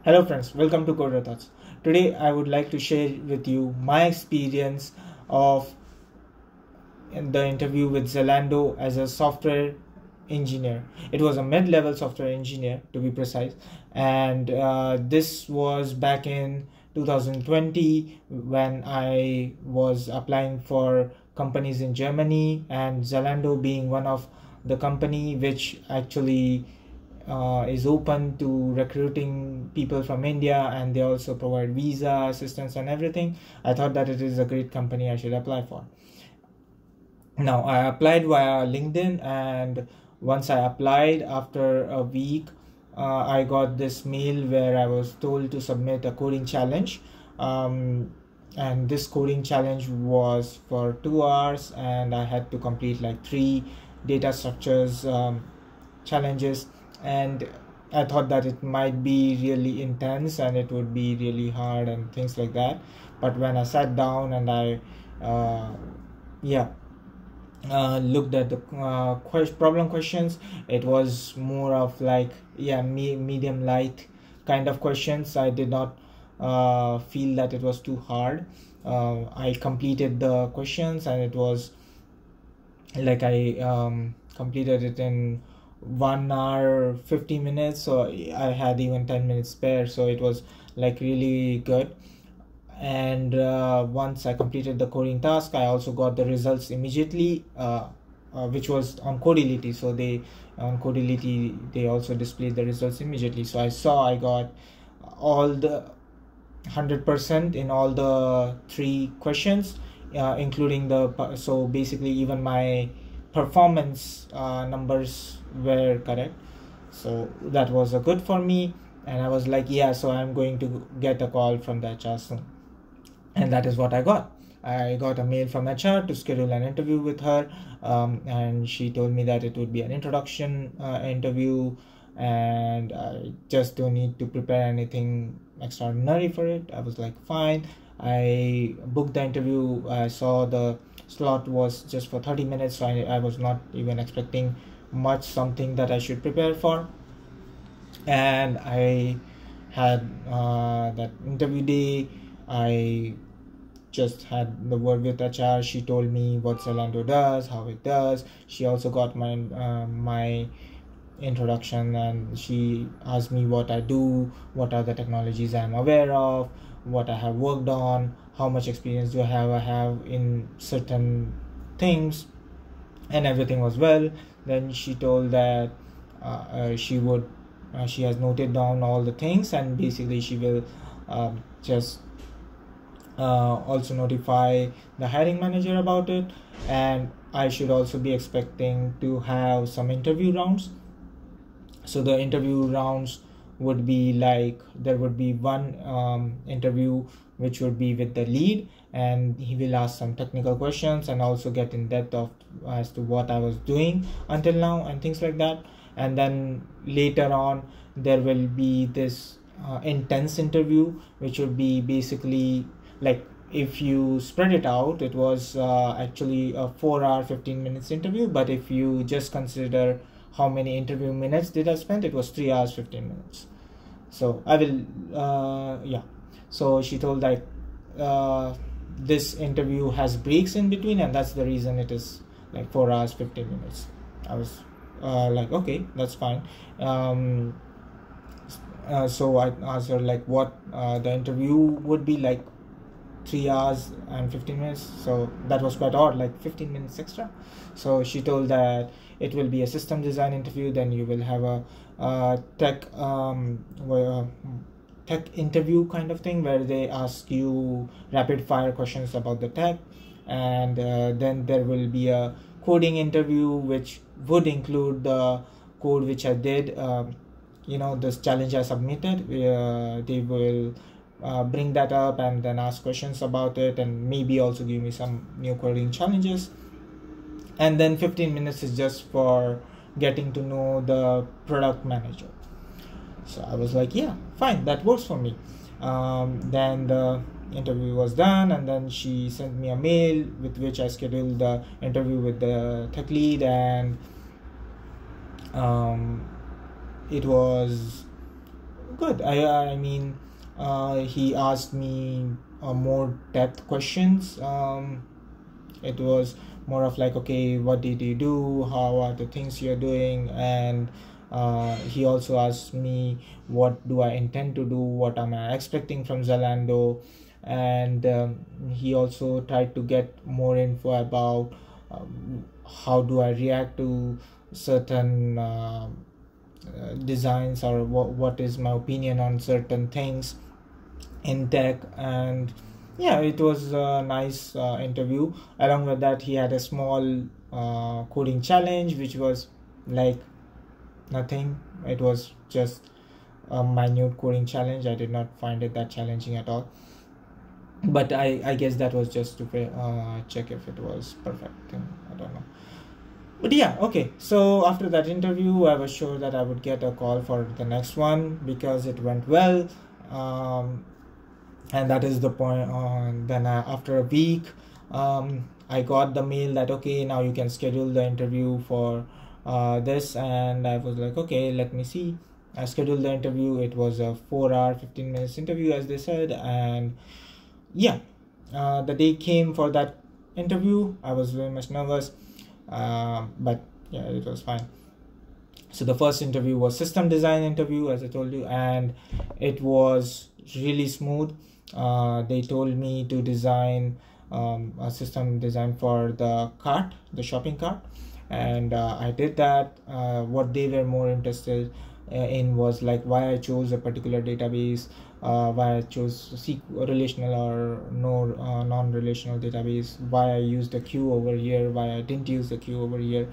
Hello friends, welcome to Coder Thoughts. Today I would like to share with you my experience of the interview with Zalando as a software engineer. It was a mid-level software engineer to be precise, and this was back in 2020 when I was applying for companies in Germany, and Zalando being one of the company which actually is open to recruiting people from India, and they also provide visa assistance and everything. I thought that it is a great company I should apply for. Now I applied via LinkedIn, and once I applied, after a week, I got this mail where I was told to submit a coding challenge. And this coding challenge was for 2 hours, and I had to complete like three data structures challenges. And I thought that it might be really intense and it would be really hard and things like that. But when I sat down and I yeah looked at the problem questions, it was more of like medium light kind of questions. I did not feel that it was too hard. I completed the questions, and it was like I completed it in 1 hour 50 minutes, so I had even 10 minutes spare, so it was like really good. And once I completed the coding task, I also got the results immediately, which was on Codility. So they on Codility they also displayed the results immediately. So I saw I got all the 100% in all the three questions, including so basically even my performance numbers were correct. So that was a good for me, and I was like, yeah, so I'm going to get a call from the HR soon. And that is what I got. I got a mail from HR to schedule an interview with her, and she told me that it would be an introduction interview, and I just don't need to prepare anything extraordinary for it. I was like, fine. I booked the interview. I saw the slot was just for 30 minutes, so I was not even expecting much something that I should prepare for. And I had that interview day. I just had the word with HR. She told me what Zalando does, how it does. She also got my introduction, and she asked me what I do, what are the technologies I'm aware of, what I have worked on, how much experience do I have in certain things, and everything was well. Then she told that she has noted down all the things, and basically she will just also notify the hiring manager about it. And I should also be expecting to have some interview rounds. So the interview rounds would be like, there would be one interview which would be with the lead, and he will ask some technical questions and also get in depth of as to what I was doing until now and things like that. And then later on there will be this intense interview, which would be basically like, if you spread it out, it was actually a 4 hour 15 minutes interview, but if you just consider how many interview minutes did I spend, it was 3 hours 15 minutes. So I will so she told that this interview has breaks in between, and that's the reason it is like 4 hours 15 minutes. I was like, okay, that's fine. So I asked her like what the interview would be like, 3 hours and 15 minutes. So that was quite odd, like 15 minutes extra. So she told that it will be a system design interview, then you will have a tech interview kind of thing, where they ask you rapid fire questions about the tech. And then there will be a coding interview, which would include the code which I did, this challenge I submitted. They will bring that up and then ask questions about it, and maybe also give me some new coding challenges. And then 15 minutes is just for getting to know the product manager. So I was like, yeah, fine, that works for me. Then the interview was done, and then she sent me a mail with which I scheduled the interview with the tech lead. And it was good. I mean, he asked me more depth questions. It was more of like, okay, what did you do? How are the things you're doing? And he also asked me, what do I intend to do? What am I expecting from Zalando? And he also tried to get more info about how do I react to certain designs, or what is my opinion on certain things in tech. And yeah, it was a nice interview. Along with that, he had a small coding challenge, which was like nothing. It was just a minute coding challenge. I did not find it that challenging at all, but I guess that was just to check if it was perfect. I don't know. But yeah, okay. So after that interview, I was sure that I would get a call for the next one because it went well. And that is the point. Then after a week, I got the mail that okay, now you can schedule the interview for this. And I was like, okay, let me see. I scheduled the interview. It was a 4 hour 15 minutes interview, as they said. And yeah, the day came for that interview. I was very much nervous, but yeah, it was fine. So the first interview was system design interview, as I told you, and it was really smooth. They told me to design a system design for the cart, the shopping cart, and I did that. What they were more interested in was like why I chose a particular database, why I chose relational or no non-relational database, why I used a queue over here, why I didn't use the queue over here,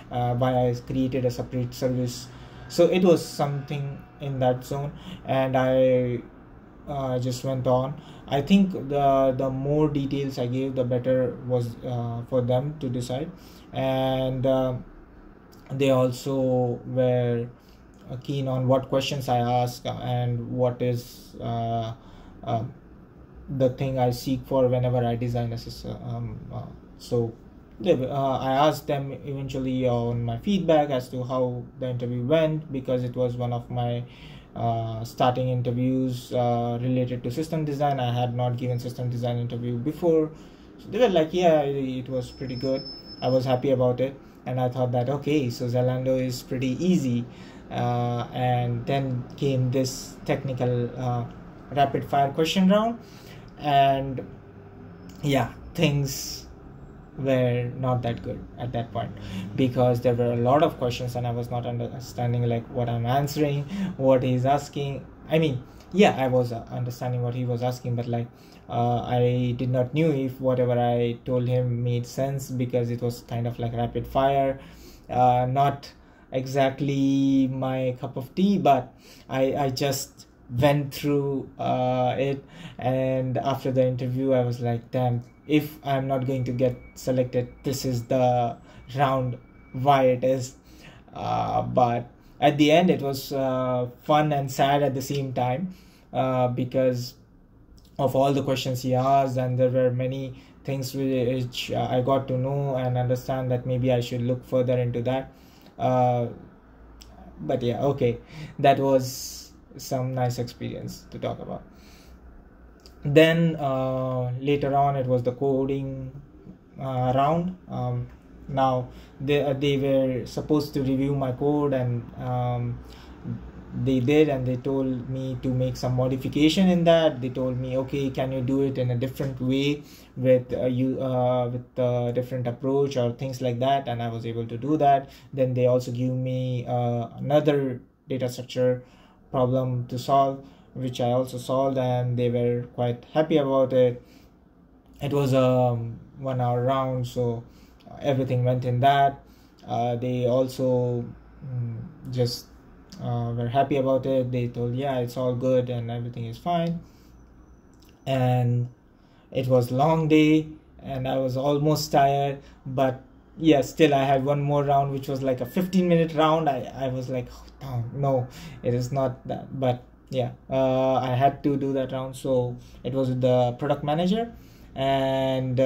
why I created a separate service. So it was something in that zone, and I just went on. I think the more details I gave, the better was for them to decide. And they also were keen on what questions I ask and what is the thing I seek for whenever I design a system. So I asked them eventually on my feedback as to how the interview went, because it was one of my starting interviews related to system design. I had not given system design interview before. So they were like, yeah, it was pretty good. I was happy about it, and I thought that okay, so Zalando is pretty easy. And then came this technical rapid fire question round, and yeah, things were not that good at that point, because there were a lot of questions and I was not understanding like what I'm answering, what he's asking. I mean, yeah, I was understanding what he was asking, but like I did not knew if whatever I told him made sense, because it was kind of like rapid fire, not exactly my cup of tea, but I just went through it. And after the interview, I was like, damn, if I'm not going to get selected, this is the round why it is. But at the end, it was fun and sad at the same time, because of all the questions he asked, and there were many things which I got to know and understand that maybe I should look further into that. But yeah, okay, that was some nice experience to talk about. Then later on, it was the coding round. Now they were supposed to review my code, and they did, and they told me to make some modification in that. They told me, okay, can you do it in a different way with with a different approach or things like that, and I was able to do that. Then they also give me another data structure problem to solve, which I also solved, and they were quite happy about it. It was a 1 hour round, so everything went in that. They also just were happy about it. They told, yeah, it's all good and everything is fine. And it was long day and I was almost tired, but yeah, still I had one more round, which was like a 15-minute round. I was like, oh, no, it is not that. But yeah, I had to do that round. So it was with the product manager, and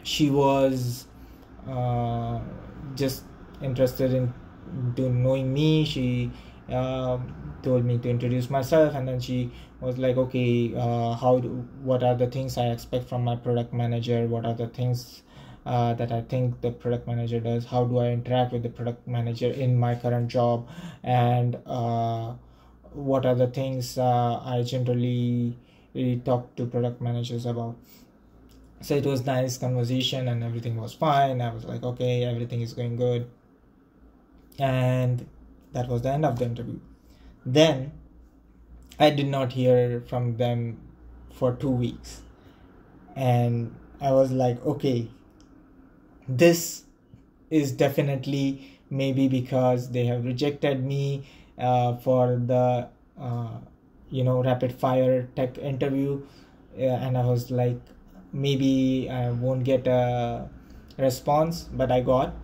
she was just interested in knowing me. She told me to introduce myself, and then she was like, okay, what are the things I expect from my product manager, what are the things that I think the product manager does, how do I interact with the product manager in my current job, and what are the things I generally really talk to product managers about. So it was nice conversation and everything was fine. I was like, okay, everything is going good. And that was the end of the interview. Then I did not hear from them for 2 weeks. And I was like, okay, this is definitely maybe because they have rejected me for the rapid fire tech interview. And I was like, maybe I won't get a response, but I got,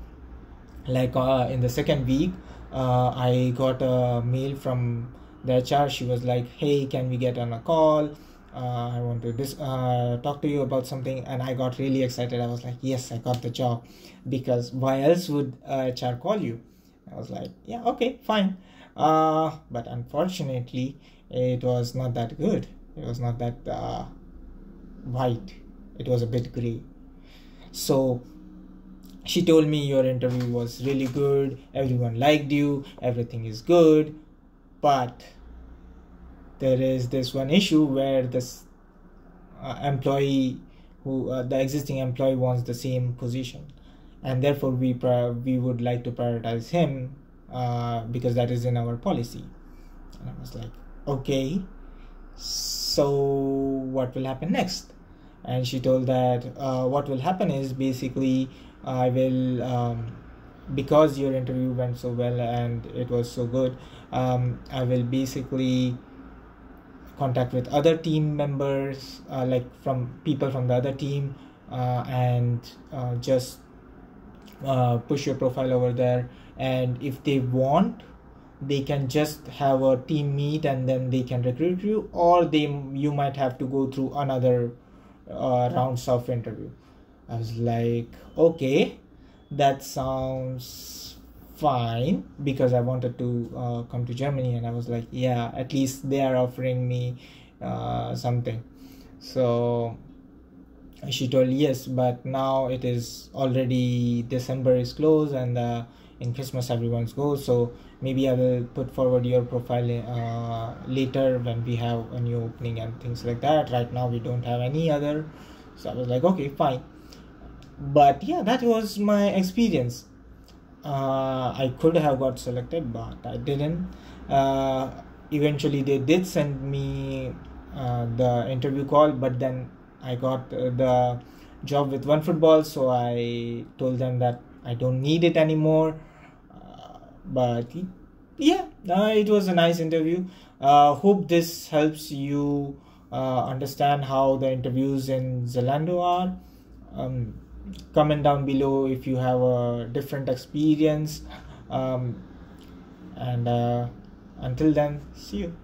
like, in the second week, I got a mail from the HR. She was like, hey, can we get on a call, I want to talk to you about something. And I got really excited. I was like, yes, I got the job, because why else would HR call you? I was like, yeah, okay, fine. But unfortunately, it was not that good. It was not that white. It was a bit gray. So she told me, your interview was really good, everyone liked you, everything is good, but there is this one issue where this employee the existing employee wants the same position, and therefore we would like to prioritize him, because that is in our policy. And I was like, okay, so what will happen next? And she told that what will happen is, basically, I will, because your interview went so well and it was so good, I will basically contact with other team members, like from people from the other team, and just push your profile over there. And if they want, they can just have a team meet and then they can recruit you, or you might have to go through another rounds of interview. I was like, okay, that sounds fine, because I wanted to come to Germany, and I was like, yeah, at least they are offering me something. So she told, yes, but now it is already, December is close, and in Christmas everyone's goes, so maybe I will put forward your profile later when we have a new opening and things like that. Right now we don't have any other. So I was like, okay, fine. But yeah, that was my experience. I could have got selected, but I didn't. Eventually they did send me the interview call, but then I got the job with OneFootball, so I told them that I don't need it anymore. But yeah, it was a nice interview. Hope this helps you understand how the interviews in Zalando are. Comment down below if you have a different experience, and until then, see you.